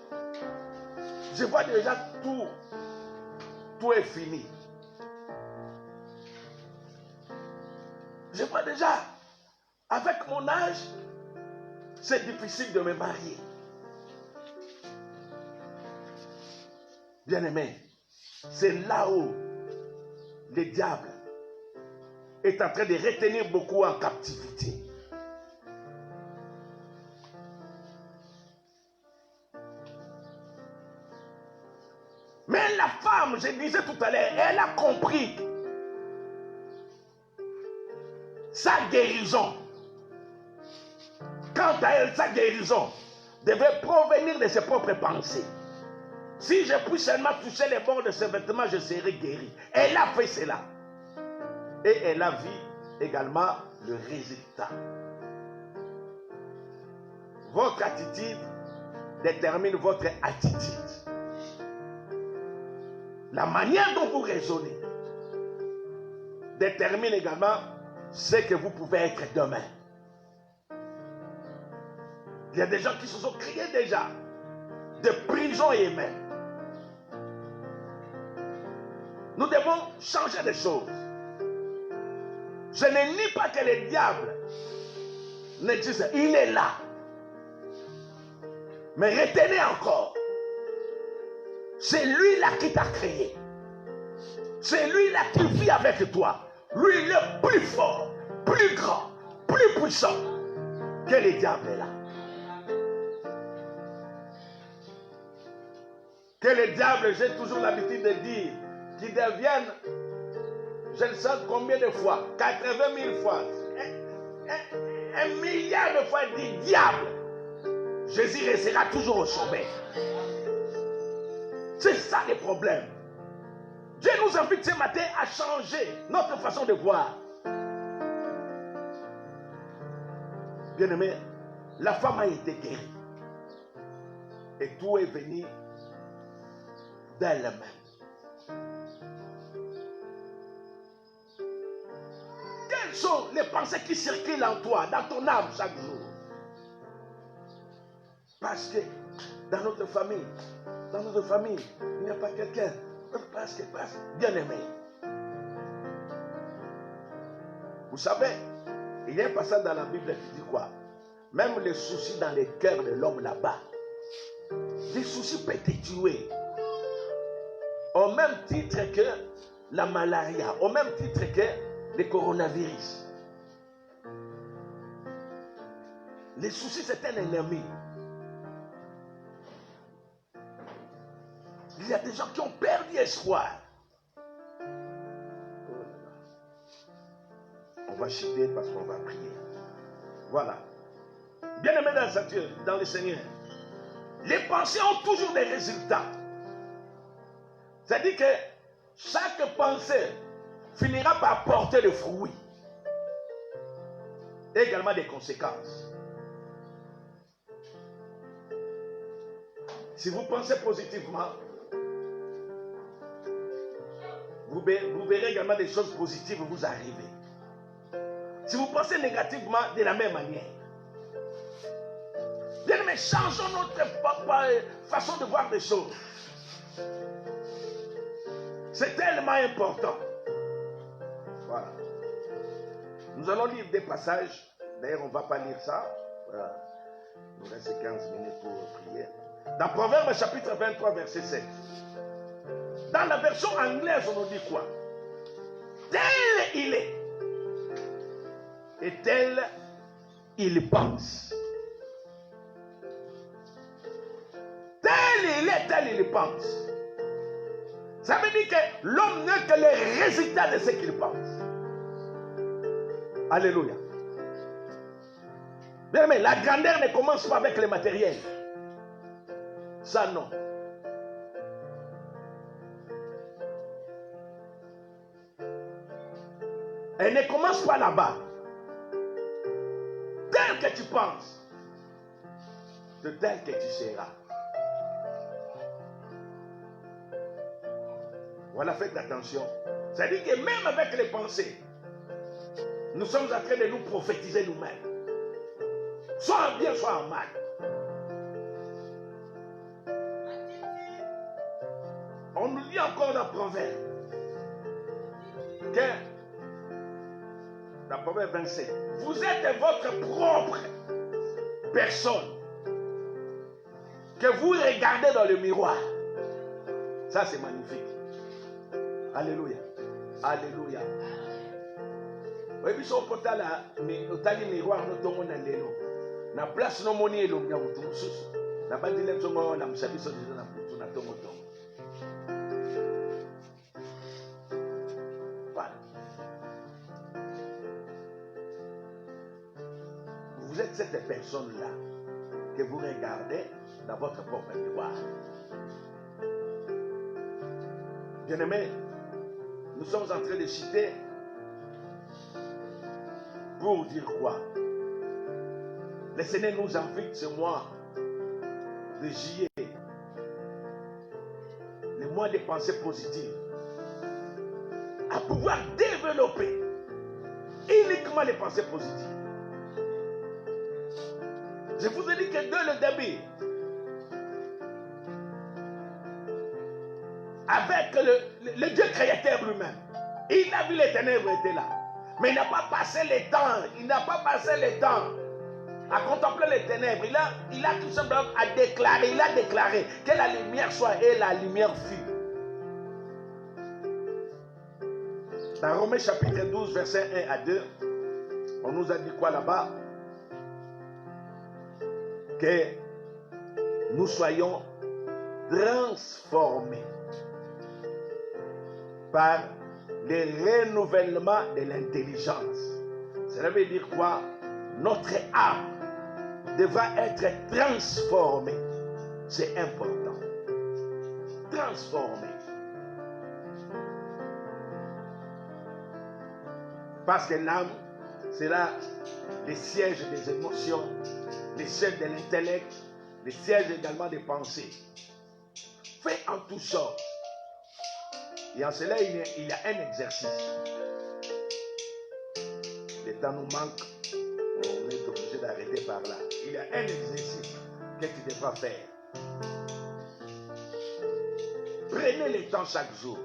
je vois déjà tout est fini. Je vois déjà, avec mon âge, c'est difficile de me marier. Bien-aimé, c'est là où le diable est en train de retenir beaucoup en captivité. Mais la femme, je disais tout à l'heure, elle a compris sa guérison. Quant à elle, sa guérison devait provenir de ses propres pensées. Si je puis seulement toucher les bords de ses vêtements, je serai guéri. Elle a fait cela. Et elle a vu également le résultat. Votre attitude détermine votre attitude. La manière dont vous raisonnez détermine également ce que vous pouvez être demain. Il y a des gens qui se sont créés déjà de prison et même. Nous devons changer de choses. Je ne nie pas que le diable n'existe. Il est là. Mais retenez encore. C'est lui-là qui t'a créé. C'est lui-là qui vit avec toi. Lui, il est plus fort, plus grand, plus puissant que le diable est là. Que le diable, j'ai toujours l'habitude de dire, qu'il devienne, je ne sais combien de fois, 80 000 fois, un milliard de fois dit diable, Jésus restera toujours au sommet. C'est ça le problème. Dieu nous invite ce matin à changer notre façon de voir. Bien-aimé, la femme a été guérie. Et tout est venu d'elle-même. Quelles sont les pensées qui circulent en toi, dans ton âme chaque jour? Parce que dans notre famille, il n'y a pas quelqu'un. Parce que, bien aimé. Vous savez, il y a un passage dans la Bible qui dit quoi? Même les soucis dans les cœurs de l'homme là-bas, les soucis peuvent te tuer. Au même titre que la malaria, au même titre que le coronavirus. Les soucis, c'est un ennemi. Il y a des gens qui ont perdu espoir. On va chuter parce qu'on va prier. Voilà. Bien-aimé dans le Seigneur, les pensées ont toujours des résultats. C'est-à-dire que chaque pensée finira par porter le fruit. Et également des conséquences. Si vous pensez positivement, vous verrez également des choses positives vous arriver. Si vous pensez négativement, de la même manière. Bien, mais changeons notre façon de voir les choses. C'est tellement important. Voilà. Nous allons lire des passages. D'ailleurs, on ne va pas lire ça. Voilà. Il nous reste 15 minutes pour prier. Dans Proverbes chapitre 23, verset 7. Dans la version anglaise, on nous dit quoi? Tel il est. Et tel il pense. Tel il est, tel il pense. Ça veut dire que l'homme n'est que le résultat de ce qu'il pense. Alléluia. Bien, mais la grandeur ne commence pas avec le matériel. Ça, non. Elle ne commence pas là-bas. Tel que tu penses, c'est tel que tu seras. Voilà, faites attention. C'est-à-dire que même avec les pensées, nous sommes en train de nous prophétiser nous-mêmes. Soit en bien, soit en mal. On nous dit encore dans Proverbe que dans Proverbe 27, vous êtes votre propre personne que vous regardez dans le miroir. Ça, c'est magnifique. Alléluia. Alléluia. Oui, puis son portal a miroir no tongo na lelo. Na place no moni elo na mutu mususu. Na bandi le tongo na musabiso na mutu na tongo tongo. Voilà. Vous êtes cette personne-là que vous regardez dans votre propre miroir. Bien-aimés, nous sommes en train de citer pour dire quoi? Le Seigneur nous invite ce mois de juillet, le mois des pensées positives, à pouvoir développer uniquement les pensées positives. Je vous ai dit que dès le début, avec le Dieu créateur lui-même, il a vu les ténèbres étaient là. Mais il n'a pas passé le temps à contempler les ténèbres. Il a tout simplement déclaré que la lumière soit et la lumière fut. Dans Romains chapitre 12, verset 1 à 2, on nous a dit quoi là-bas? Que nous soyons transformés par le renouvellement de l'intelligence. Cela veut dire quoi? Notre âme devra être transformée. C'est important. Transformée. Parce que l'âme, c'est là le siège des émotions, le siège de l'intellect, le siège également des pensées. Fait en tout sorte. Et en cela, il y a un exercice. Le temps nous manque. On est obligé d'arrêter par là. Il y a un exercice que tu devras faire. Prenez le temps chaque jour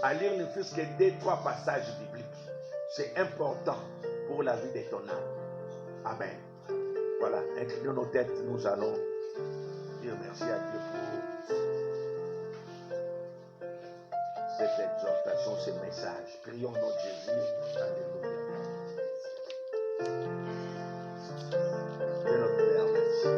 à lire ne fût-ce que 2-3 passages bibliques. C'est important pour la vie de ton âme. Amen. Voilà, inclinons nos têtes, nous allons dire merci à Dieu pour cette exhortation, ce message. Prions notre Jésus. Alléluia. Dieu notre Père, merci.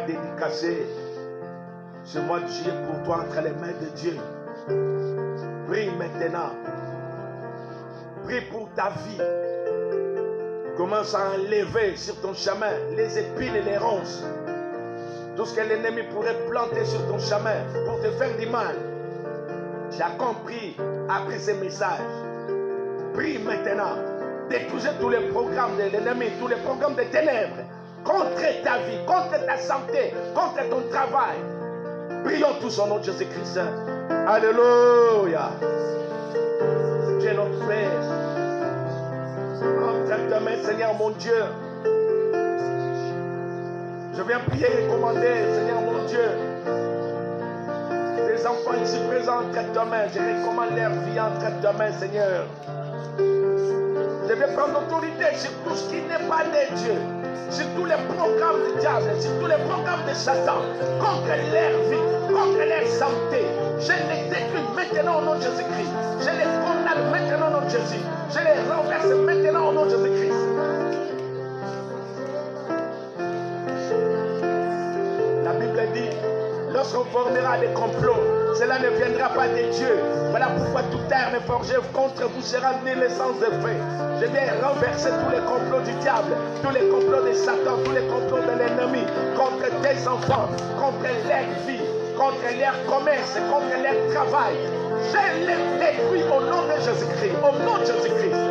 Dédicacer ce mois de juillet pour toi entre les mains de Dieu. Prie maintenant. Prie pour ta vie. Commence à enlever sur ton chemin les épines et les ronces. Tout ce que l'ennemi pourrait planter sur ton chemin pour te faire du mal. Tu as compris après ces messages. Prie maintenant. Détruisez tous les programmes de l'ennemi, tous les programmes de ténèbres. Contre ta vie, contre ta santé, contre ton travail. Prions tous au nom de Jésus-Christ. Alléluia. Dieu notre Père. Entre ta main, Seigneur mon Dieu. Je viens prier et commander, Seigneur mon Dieu. Tes enfants ici présents entre ta main. Je recommande leur vie entre ta main, Seigneur. Je vais prendre l'autorité sur tout ce qui n'est pas de Dieu. Sur tous les programmes du diable, sur tous les programmes de Satan, contre leur vie, contre leur santé. Je les détruis maintenant au nom de Jésus-Christ. Je les condamne maintenant au nom de Jésus. Je les renverse maintenant au nom de Jésus-Christ. La Bible dit, lorsqu'on formera des complots, cela ne viendra pas de Dieu. Voilà pourquoi toute arme forgée contre vous sera née l'essence de fait. Je viens renverser tous les complots du diable, tous les complots de Satan, tous les complots de l'ennemi, contre tes enfants, contre leur vie, contre leur commerce, contre leur travail. Je les détruis au nom de Jésus-Christ, au nom de Jésus-Christ.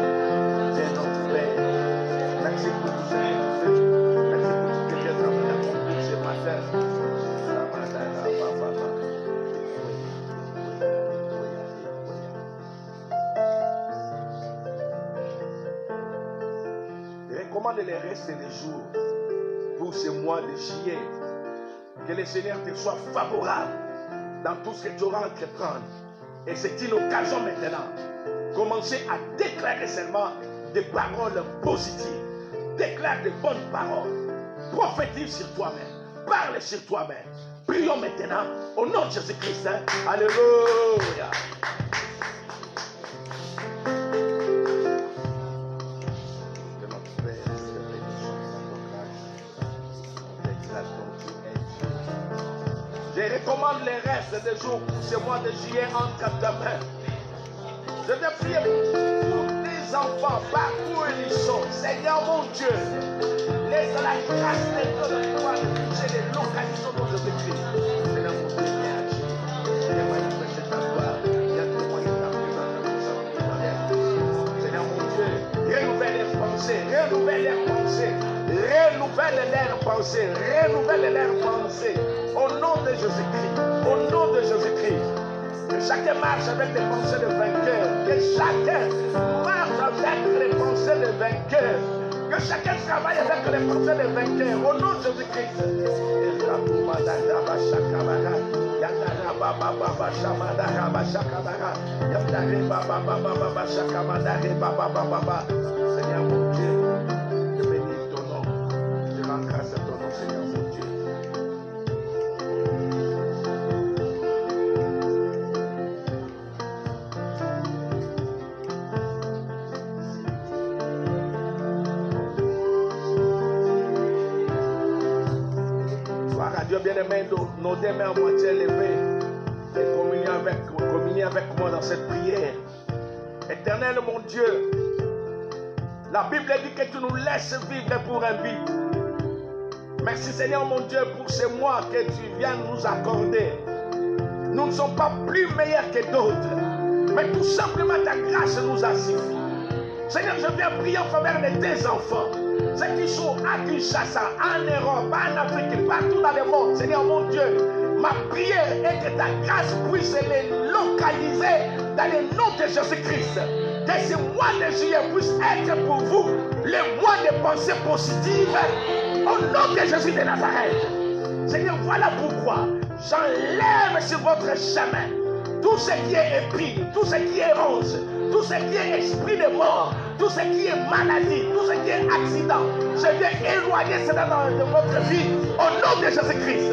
recommande les restes des jours pour ce mois de juillet. Que le Seigneur te soit favorable dans tout ce que tu auras à entreprendre. Et c'est une occasion maintenant. Commencez à déclarer seulement des paroles positives. Déclare de bonnes paroles. Prophétise sur toi-même. Parle sur toi-même. Prions maintenant au nom de Jésus-Christ. Alléluia. Je recommande les restes des jours pour ce mois de juillet entre ta main. Je te prie pour tes enfants, partout où ils sont. Seigneur mon Dieu, laisse la grâce de Dieu de pouvoir toucher les localisations dont je te prie. Seigneur mon Dieu, viens agir. Viens manifester ta gloire. Viens témoigner ta présence dans nos Seigneur mon Dieu, renouvelle les pensées, renouvelle les pensées. Renouvelle leurs pensées, renouvelle leurs pensées. Au nom de Jésus-Christ, au nom de Jésus-Christ. Que chacun marche avec des pensées de vainqueur. Que chacun marche avec les pensées de vainqueur. Que chacun travaille avec les pensées de vainqueur. Au nom de Jésus-Christ. Seigneur mon Dieu, je bénis ton nom. Je rends grâce à ton nom, Seigneur mon Dieu. Dieu bien-aimé, nos deux mains à moitié levées et communier avec moi dans cette prière. Éternel mon Dieu, la Bible dit que tu nous laisses vivre pour un but. Merci Seigneur mon Dieu pour ce mois que tu viens nous accorder. Nous ne sommes pas plus meilleurs que d'autres, mais tout simplement ta grâce nous a suffi. Seigneur, je viens prier en faveur de tes enfants. Ceux qui sont à Kinshasa, en Europe, en Afrique, partout dans le monde. Seigneur mon Dieu, ma prière est que ta grâce puisse les localiser dans le nom de Jésus-Christ. Que ce mois de juillet puisse être pour vous le mois de pensées positives au nom de Jésus de Nazareth. Seigneur, voilà pourquoi j'enlève sur votre chemin tout ce qui est épine, tout ce qui est rose, tout ce qui est esprit de mort, tout ce qui est maladie, tout ce qui est accident. Je viens éloigner cela de votre vie au nom de Jésus-Christ.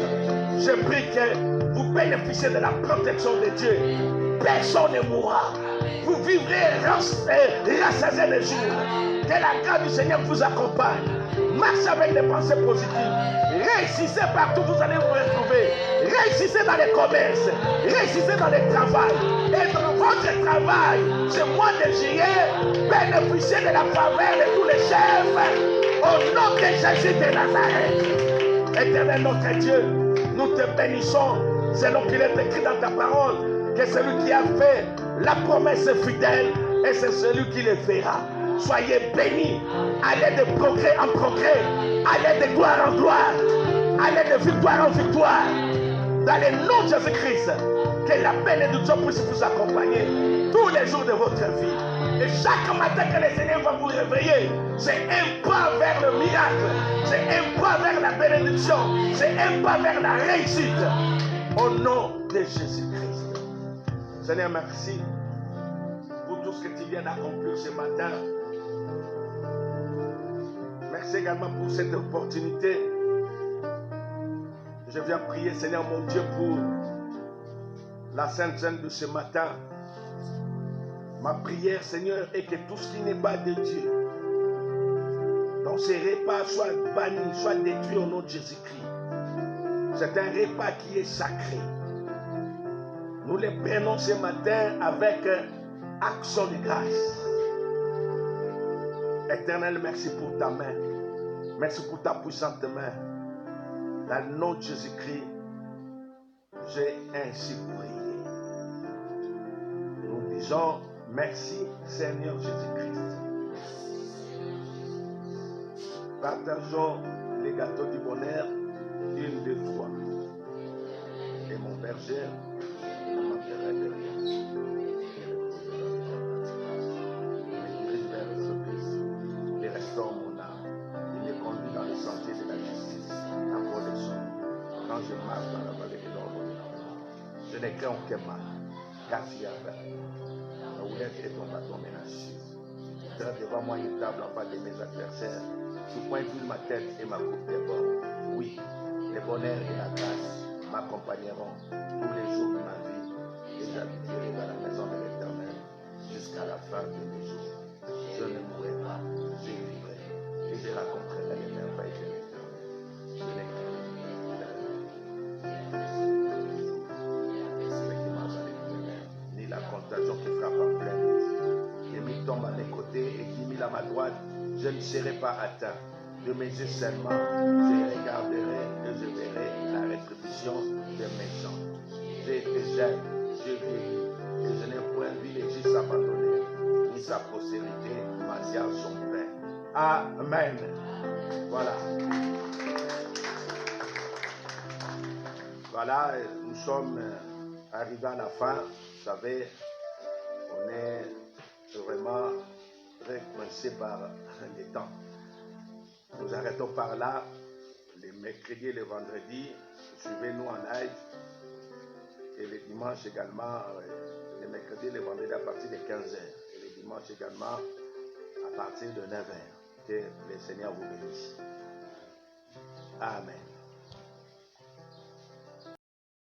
Je prie que vous bénéficiez de la protection de Dieu. Personne ne mourra. Vous vivrez rassasiés les jours. Que la grâce du Seigneur vous accompagne. Marchez avec des pensées positives. Réussissez partout où vous allez vous retrouver. Réussissez dans les commerces. Réussissez dans le travail. Et dans votre travail, ce mois de juillet, bénéficiez de la faveur de tous les chefs. Au nom de Jésus de Nazareth. Éternel notre Dieu, nous te bénissons selon qu'il est écrit dans ta parole que celui qui a fait la promesse est fidèle et c'est celui qui le fera. Soyez bénis, allez de progrès en progrès, allez de gloire en gloire, allez de victoire en victoire. Dans le nom de Jésus-Christ, que la bénédiction puisse vous accompagner tous les jours de votre vie. Et chaque matin que le Seigneur va vous réveiller, c'est un pas vers le miracle, c'est un pas vers la bénédiction, c'est un pas vers la réussite. Au nom de Jésus-Christ. Seigneur, merci pour tout ce que tu viens d'accomplir ce matin. Merci également pour cette opportunité. Je viens prier, Seigneur mon Dieu, pour la Sainte Seine de ce matin. Ma prière, Seigneur, est que tout ce qui n'est pas de Dieu, dans ces repas, soit banni, soit détruit au nom de Jésus-Christ. C'est un repas qui est sacré. Nous les prenons ce matin avec action de grâce. Éternel, merci pour ta main. Merci pour ta puissante main. Dans le nom de Jésus-Christ, j'ai ainsi prié. Nous disons merci, Seigneur Jésus-Christ. Partageons les gâteaux du bonheur, une, deux, trois. Et mon berger, m'enverrai derrière. Les restaure mon âme. n'ai craint aucun mal. Car tu es avec ma houlette et ton bâton m'élargissent. Tu seras devant moi une table en face de mes adversaires. Tu pointes ma tête et ma coupe déborde. Oui, le bonheur et la grâce m'accompagneront tous les jours de ma vie et j'habiterai dans la maison de l'Éternel jusqu'à la fin de mes jours. Je ne mourrai pas, je vivrai et je raconterai les merveilles de l'Éternel. Je n'ai ni la contagion qui frappe en pleine nuit. L'ennemi tombe à mes côtés et qui mis à ma droite, je ne serai pas atteint. De mes yeux seulement, je regarderai et je verrai la rétribution de mes gens. J'ai été jeune, je vieillis, et je n'ai point vu les justes abandonnés, ni sa postérité mendiant son pain. Amen. Voilà. Voilà, nous sommes arrivés à la fin. Vous savez, on est vraiment très coincé par les temps. Nous arrêtons par là, les mercredis et les vendredis. Suivez-nous en live. Et les dimanches également, les mercredis et les vendredis à partir de 15h. Et les dimanches également à partir de 9h. Que le Seigneur vous bénisse. Amen.